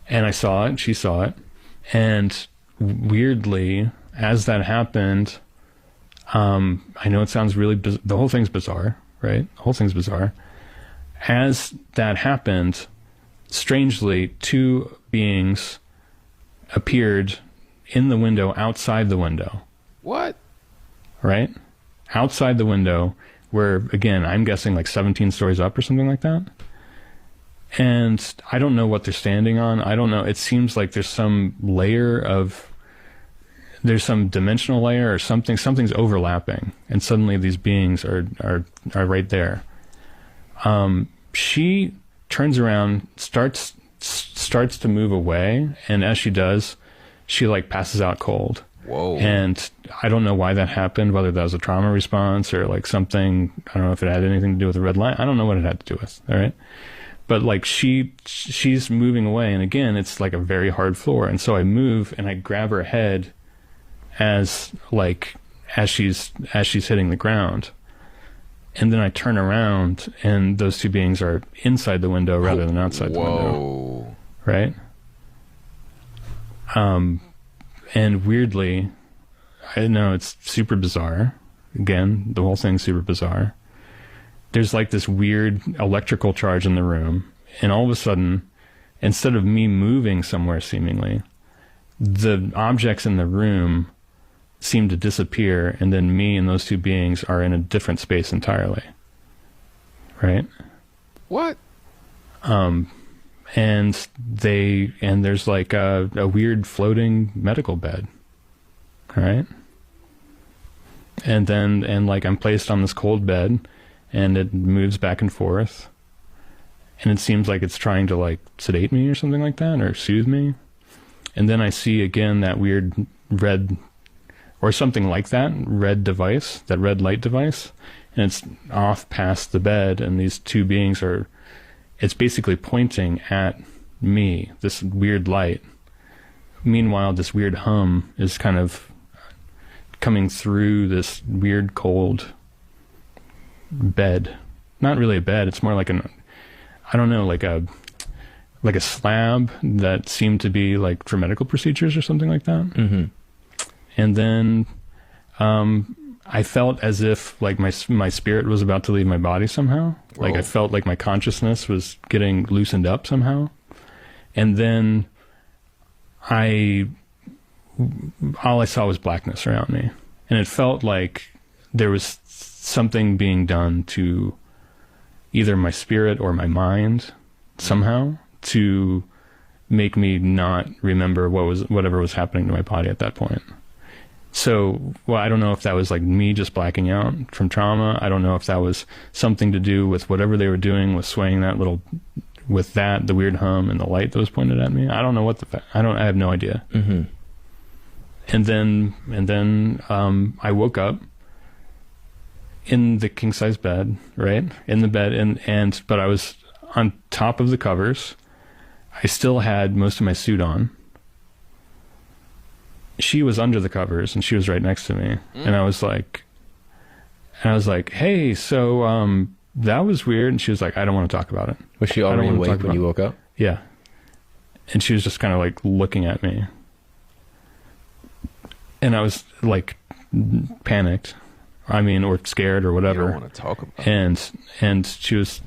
And I saw it, she saw it. And weirdly, as that happened, I know it sounds really, the whole thing's bizarre, right? The whole thing's bizarre. As that happened, strangely, two beings appeared in the window, outside the window. What? Right? Outside the window, where, again, I'm guessing like 17 stories up or something like that. And I don't know what they're standing on. I don't know. It seems like there's some dimensional layer or something. Something's overlapping. And suddenly these beings are right there. She turns around, starts to move away. And as she does, she like passes out cold. Whoa. And I don't know why that happened, whether that was a trauma response or like something. I don't know if it had anything to do with the red light. I don't know what it had to do with. All right. But like she's moving away. And again, it's like a very hard floor. And so I move and I grab her head as she's hitting the ground. And then I turn around and those two beings are inside the window rather than outside the window. Right? And weirdly, I know it's super bizarre. Again, the whole thing's super bizarre. There's like this weird electrical charge in the room. And all of a sudden, instead of me moving somewhere seemingly, the objects in the room seem to disappear. And then me and those two beings are in a different space entirely. Right? What? And there's like a weird floating medical bed. All right. And like I'm placed on this cold bed and it moves back and forth and it seems like it's trying to like sedate me or something like that or soothe me. And then I see again that weird red or something like that red device, that red light device. And it's off past the bed and these two beings it's basically pointing at me, this weird light. Meanwhile, this weird hum is kind of coming through this weird cold bed. Not really a bed, it's more like like a slab that seemed to be like for medical procedures or something like that. Mm-hmm. And then I felt as if like my spirit was about to leave my body somehow. Whoa. Like I felt like my consciousness was getting loosened up somehow. And then all I saw was blackness around me. And it felt like there was something being done to either my spirit or my mind somehow to make me not remember whatever was happening to my body at that point. So, I don't know if that was like me just blacking out from trauma. I don't know if that was something to do with whatever they were doing with swaying the weird hum and the light that was pointed at me. I don't know I have no idea. Mm-hmm. And then I woke up in the king size bed, right? In the bed but I was on top of the covers. I still had most of my suit on. She was under the covers and she was right next to me. And I was like, hey, so that was weird. And she was like, I don't want to talk about it. Was she already awake when you woke up? Yeah. And she was just kind of like looking at me. And I was like panicked. Or scared or whatever. You don't want to talk about it. And she was,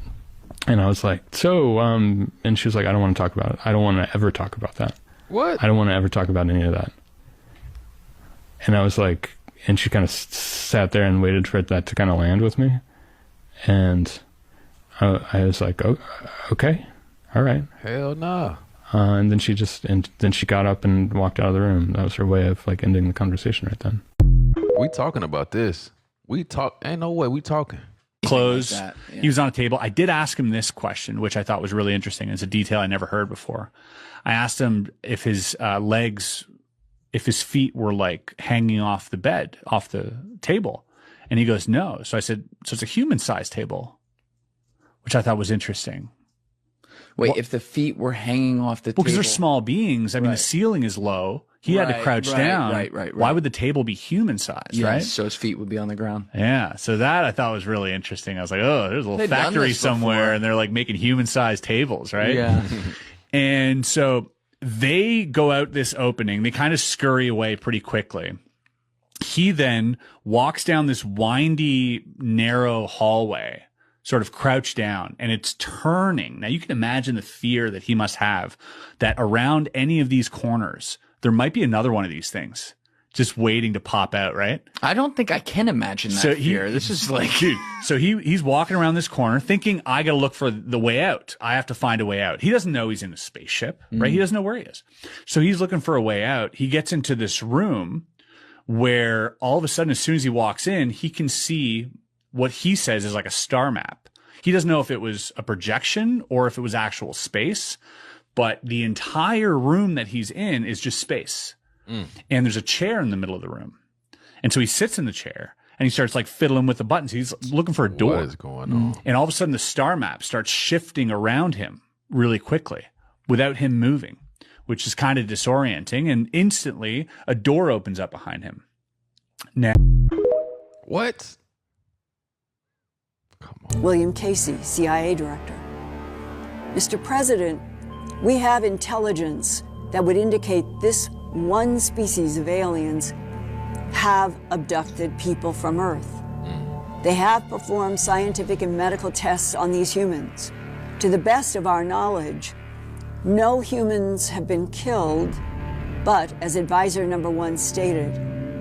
and I was like, so, and she was like, I don't want to talk about it. I don't want to ever talk about that. What? I don't want to ever talk about any of that. And I was like, and she kind of sat there and waited for that to kind of land with me. And I was like, oh, okay, all right. Hell nah. And then she got up and walked out of the room. That was her way of like ending the conversation right then. We talking about this. We talk. Ain't no way we talking. Clothes. Like that, yeah. He was on a table. I did ask him this question, which I thought was really interesting. It's a detail I never heard before. I asked him if his if his feet were like hanging off the bed, off the table. And he goes, no. So I said, so it's a human-sized table, which I thought was interesting. Wait, if the feet were hanging off the table? Because they're small beings. I mean, the ceiling is low. He had to crouch down. Right. Why would the table be human-sized, Yes, right? so his feet would be on the ground. Yeah, so that I thought was really interesting. I was like, oh, there's a little They've done factory this somewhere, before. and they're like making human-sized tables, right? Yeah. And so they go out this opening. They kind of scurry away pretty quickly. He then walks down this windy, narrow hallway, sort of crouched down, and it's turning. Now you can imagine the fear that he must have that around any of these corners, there might be another one of these things just waiting to pop out, right? I don't think I can imagine that fear. This is like... Dude, so he's walking around this corner thinking, I got to look for the way out. I have to find a way out. He doesn't know he's in a spaceship, right? He doesn't know where he is. So he's looking for a way out. He gets into this room where all of a sudden, as soon as he walks in, he can see what he says is like a star map. He doesn't know if it was a projection or if it was actual space, but the entire room that he's in is just space. And there's a chair in the middle of the room. And so he sits in the chair and he starts like fiddling with the buttons. He's looking for a door. What is going on? And all of a sudden the star map starts shifting around him really quickly without him moving, which is kind of disorienting. And instantly a door opens up behind him. Now, what? William Casey, CIA director. Mr. President, we have intelligence that would indicate this one species of aliens have abducted people from Earth. They have performed scientific and medical tests on these humans. To the best of our knowledge, no humans have been killed, but as advisor number 1 stated,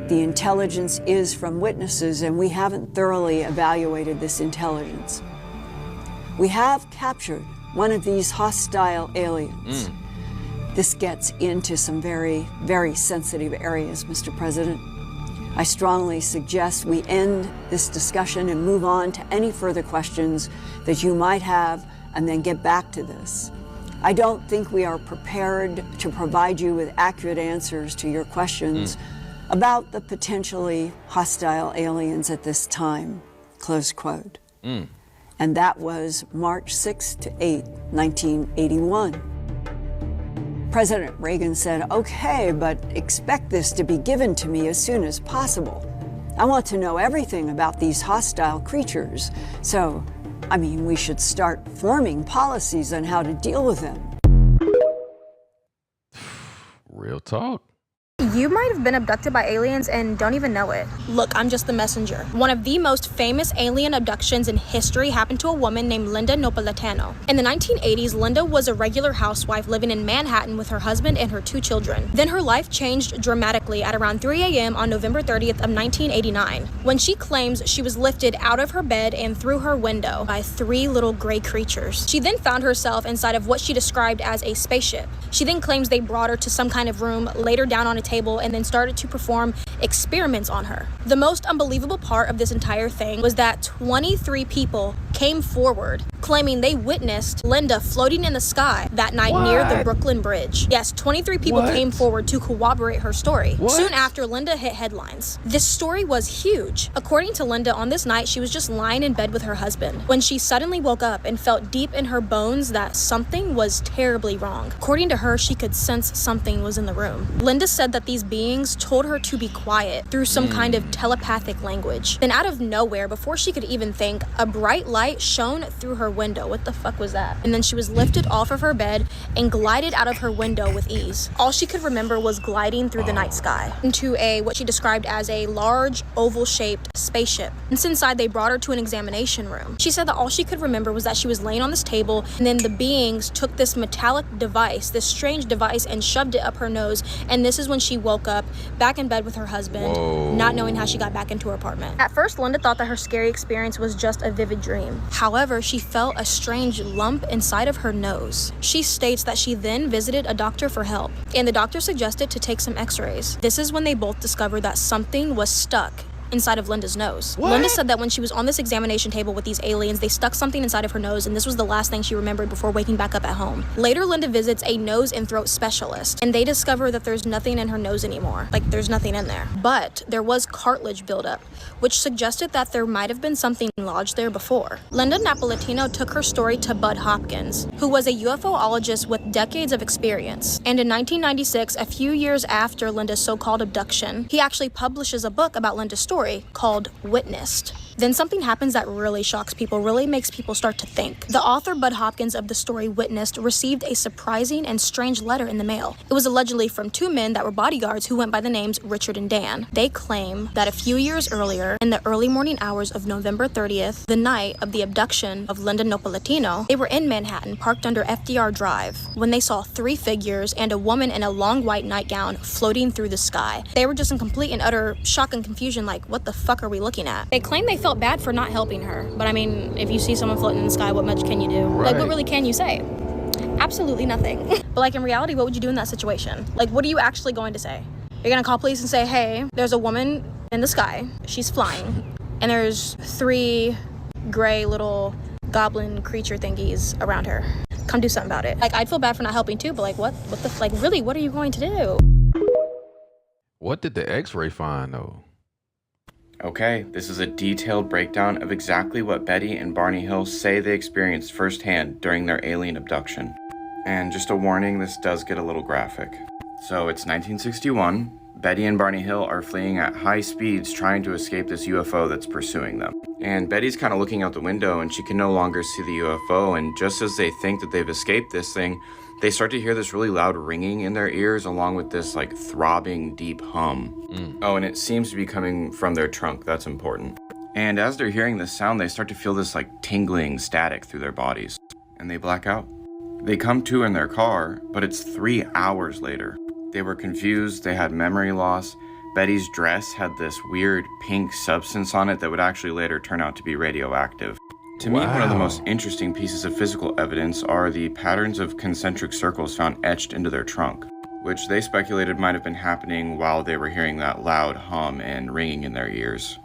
the intelligence is from witnesses and we haven't thoroughly evaluated this intelligence. We have captured one of these hostile aliens. This gets into some very, very sensitive areas, Mr. President. I strongly suggest we end this discussion and move on to any further questions that you might have and then get back to this. I don't think we are prepared to provide you with accurate answers to your questions about the potentially hostile aliens at this time, close quote. And that was March 6 to 8, 1981. President Reagan said, okay, but expect this to be given to me as soon as possible. I want to know everything about these hostile creatures. So, I mean, we should start forming policies on how to deal with them. Real talk. You might have been abducted by aliens and don't even know it. Look, I'm just the messenger. One of the most famous alien abductions in history happened to a woman named Linda Napolitano. In the 1980s, Linda was a regular housewife living in Manhattan with her husband and her 2 children. Then her life changed dramatically at around 3 a.m. on November 30th of 1989, when she claims she was lifted out of her bed and through her window by 3 little gray creatures. She then found herself inside of what she described as a spaceship. She then claims they brought her to some kind of room, laid her down on a table, and then started to perform experiments on her. The most unbelievable part of this entire thing was that 23 people came forward claiming they witnessed Linda floating in the sky that night near the Brooklyn Bridge. Yes, 23 people came forward to corroborate her story. Soon after, Linda hit headlines. This story was huge. According to Linda, on this night, she was just lying in bed with her husband when she suddenly woke up and felt deep in her bones that something was terribly wrong. According to her, she could sense something was in the room. Linda said that these beings told her to be quiet through some kind of telepathic language. Then out of nowhere, before she could even think, a bright light shone through her window. What the fuck was that? And then she was lifted off of her bed and glided out of her window with ease. All she could remember was gliding through the night sky into what she described as a large oval-shaped spaceship. And inside, they brought her to an examination room. She said that all she could remember was that she was laying on this table, and then the beings took this metallic device, this strange device, and shoved it up her nose. And this is when she woke up back in bed with her husband, not knowing how she got back into her apartment. At first, Linda thought that her scary experience was just a vivid dream. However, she felt a strange lump inside of her nose. She states that she then visited a doctor for help, and the doctor suggested to take some x-rays. This is when they both discovered that something was stuck inside of Linda's nose. Linda said that when she was on this examination table with these aliens, they stuck something inside of her nose, and this was the last thing she remembered before waking back up at home. Later, Linda visits a nose and throat specialist, and they discover that there's nothing in her nose anymore. Like, there's nothing in there. But there was cartilage buildup, which suggested that there might have been something lodged there before. Linda Napolitano took her story to Bud Hopkins, who was a UFOologist with decades of experience. And in 1996, a few years after Linda's so-called abduction, he actually publishes a book about Linda's story called Witnessed. Then something happens that really shocks people, really makes people start to think. The author, Bud Hopkins, of the story Witnessed received a surprising and strange letter in the mail. It was allegedly from two men that were bodyguards who went by the names Richard and Dan. They claim that a few years earlier, in the early morning hours of November 30th, the night of the abduction of Linda Napolitano, they were in Manhattan, parked under FDR Drive, when they saw three figures and a woman in a long white nightgown floating through the sky. They were just in complete and utter shock and confusion, like, what the fuck are we looking at? They claim they felt bad for not helping her, but I mean, if you see someone floating in the sky, what much can you do? Like, what really can you say? Absolutely nothing. But like, in reality, what would you do in that situation? Like, what are you actually going to say? You're gonna call police and say, hey, there's a woman in the sky, she's flying, and there's three gray little goblin creature thingies around her. Come do something about it. Like, I'd feel bad for not helping too, but like, what the, like, really, what are you going to do? What did the X-ray find though? Okay, this is a detailed breakdown of exactly what Betty and Barney Hill say they experienced firsthand during their alien abduction. And just a warning, this does get a little graphic. So it's 1961. Betty and Barney Hill are fleeing at high speeds trying to escape this UFO that's pursuing them. And Betty's kind of looking out the window and she can no longer see the UFO, and just as they think that they've escaped this thing, they start to hear this really loud ringing in their ears along with this like throbbing deep hum. Oh, and it seems to be coming from their trunk. That's important. And as they're hearing this sound, they start to feel this like tingling static through their bodies, and they black out. They come to in their car, but it's 3 hours later. They were confused, they had memory loss. Betty's dress had this weird pink substance on it that would actually later turn out to be radioactive. To me, one of the most interesting pieces of physical evidence are the patterns of concentric circles found etched into their trunk, which they speculated might have been happening while they were hearing that loud hum and ringing in their ears.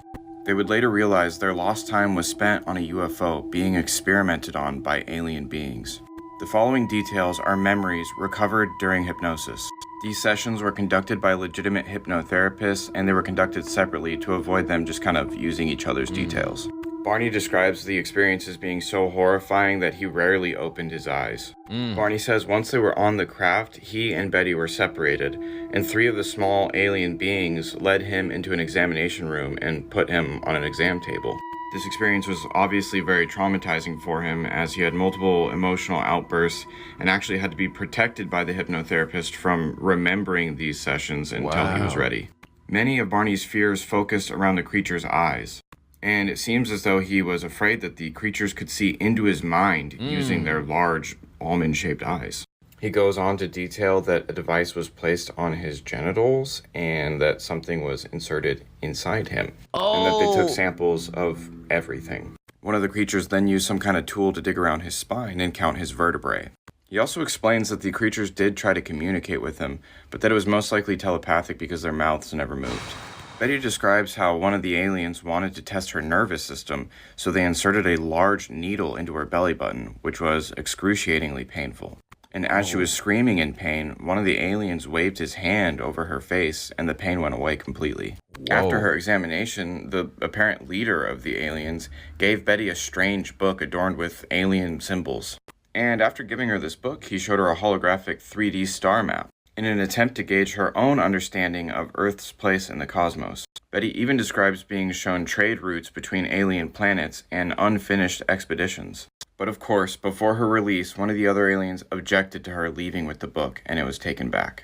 They would later realize their lost time was spent on a UFO being experimented on by alien beings. The following details are memories recovered during hypnosis. These sessions were conducted by legitimate hypnotherapists, and they were conducted separately to avoid them just kind of using each other's details. Barney describes the experience as being so horrifying that he rarely opened his eyes. Barney says once they were on the craft, he and Betty were separated, and 3 of the small alien beings led him into an examination room and put him on an exam table. This experience was obviously very traumatizing for him, as he had multiple emotional outbursts and actually had to be protected by the hypnotherapist from remembering these sessions until he was ready. Many of Barney's fears focused around the creature's eyes, and it seems as though he was afraid that the creatures could see into his mind using their large almond-shaped eyes. He goes on to detail that a device was placed on his genitals and that something was inserted inside him. And that they took samples of everything. One of the creatures then used some kind of tool to dig around his spine and count his vertebrae. He also explains that the creatures did try to communicate with him, but that it was most likely telepathic because their mouths never moved. Betty describes how one of the aliens wanted to test her nervous system, so they inserted a large needle into her belly button, which was excruciatingly painful. And as she was screaming in pain, one of the aliens waved his hand over her face, and the pain went away completely. After her examination, the apparent leader of the aliens gave Betty a strange book adorned with alien symbols. And after giving her this book, he showed her a holographic 3D star map, in an attempt to gauge her own understanding of Earth's place in the cosmos. Betty even describes being shown trade routes between alien planets and unfinished expeditions. But of course, before her release, one of the other aliens objected to her leaving with the book, and it was taken back.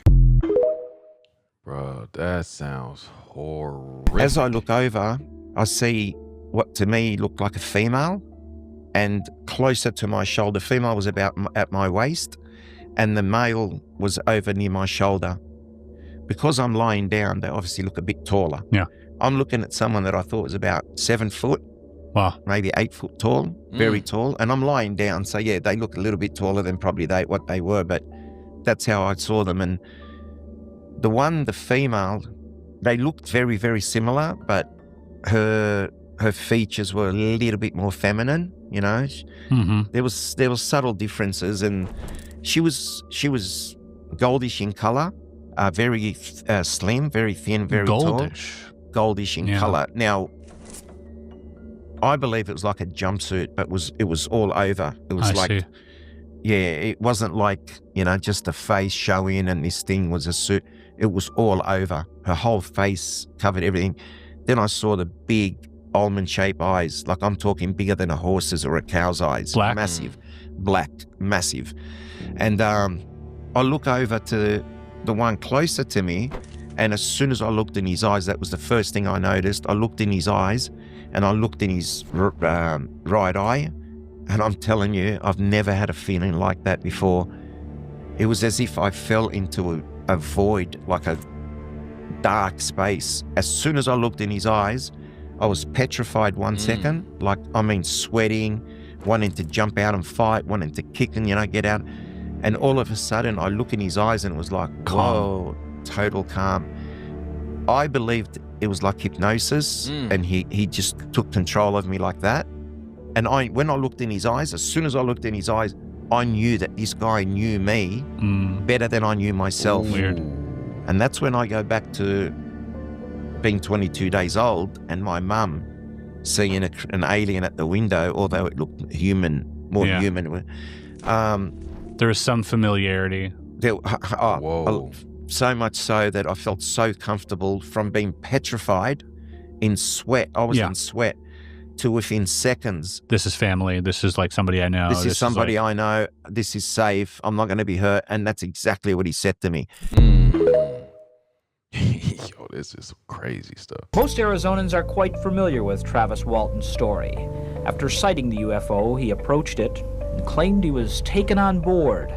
Bro, that sounds horrific. As I look over, I see what to me looked like a female, and closer to my shoulder. Female was about at my waist, and the male was over near my shoulder. Because I'm lying down, they obviously look a bit taller. Yeah. I'm looking at someone that I thought was about 7 foot. Wow. Maybe 8 foot tall, very tall. And I'm lying down. So yeah, they look a little bit taller than probably what they were, but that's how I saw them. And the female, they looked very, very similar, but her features were a little bit more feminine, you know. There was subtle differences, and she was goldish in color, very slim, very thin, very goldish in color. Now, I believe it was like a jumpsuit, but it was all over. It was it wasn't like, you know, just a face showing and this thing was a suit. It was all over. Her whole face covered everything. Then I saw the big almond-shaped eyes, like I'm talking bigger than a horse's or a cow's eyes. Black? Massive. Black, massive. And I look over to the one closer to me, and as soon as I looked in his eyes, that was the first thing I noticed. I looked in his eyes, and I looked in his right eye, and I'm telling you, I've never had a feeling like that before. It was as if I fell into a void, like a dark space. As soon as I looked in his eyes, I was petrified 1 second, like, I mean, sweating, wanting to jump out and fight, wanting to kick and, you know, get out. And all of a sudden, I look in his eyes and it was like, whoa, total calm. I believed it was like hypnosis, and he just took control of me like that. And when I looked in his eyes, as soon as I looked in his eyes, I knew that this guy knew me better than I knew myself. Weird. And that's when I go back to being 22 days old and my mum seeing an alien at the window, although it looked human, more human. There was some familiarity. So much so that I felt so comfortable from being petrified in sweat. I was in sweat to within seconds. This is family. This is like somebody I know. This is somebody I know. This is safe. I'm not going to be hurt. And that's exactly what he said to me. Yo, this is some crazy stuff. Most Arizonans are quite familiar with Travis Walton's story. After sighting the UFO, he approached it and claimed he was taken on board.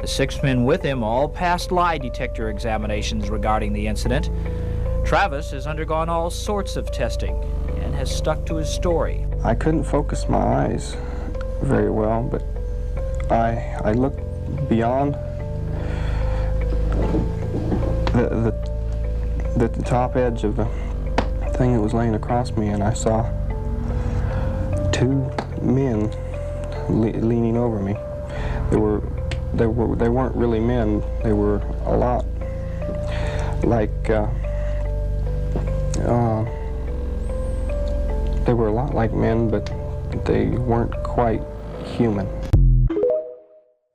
The 6 men with him all passed lie detector examinations regarding the incident. Travis has undergone all sorts of testing and has stuck to his story. I couldn't focus my eyes very well, but I looked beyond the top edge of the thing that was laying across me, and I saw 2 men leaning over me. They weren't really men. They were a lot like they were a lot like men, but they weren't quite human.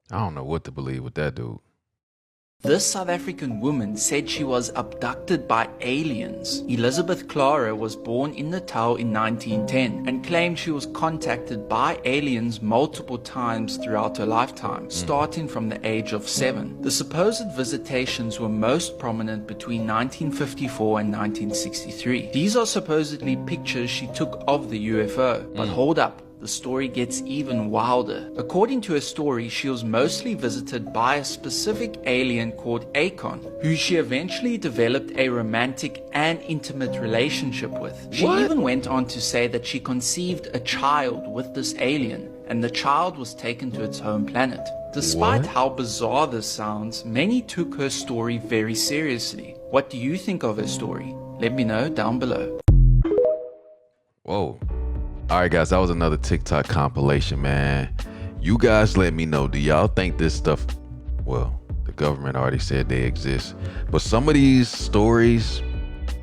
I don't know what to believe with that dude. This South African woman said she was abducted by aliens. Elizabeth Clara was born in Natal in 1910 and claimed she was contacted by aliens multiple times throughout her lifetime, starting from the age of 7. The supposed visitations were most prominent between 1954 and 1963. These are supposedly pictures she took of the UFO, but hold up. The story gets even wilder. According to her story, she was mostly visited by a specific alien called Akon, who she eventually developed a romantic and intimate relationship with. She even went on to say that she conceived a child with this alien, and the child was taken to its home planet. Despite how bizarre this sounds, many took her story very seriously. What do you think of her story? Let me know down below. Whoa. All right, guys, that was another TikTok compilation, man. You guys let me know. Do y'all think this stuff, well, the government already said they exist, but some of these stories,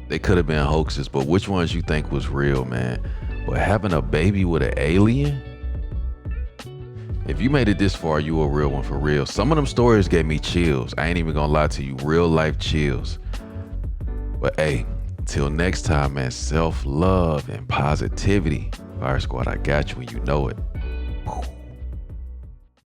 they could have been hoaxes, but which ones you think was real, man? But having a baby with an alien? If you made it this far, you a real one for real. Some of them stories gave me chills. I ain't even gonna lie to you, real life chills. But hey, till next time, man, self-love and positivity. Fire Squad, I got you and you know it.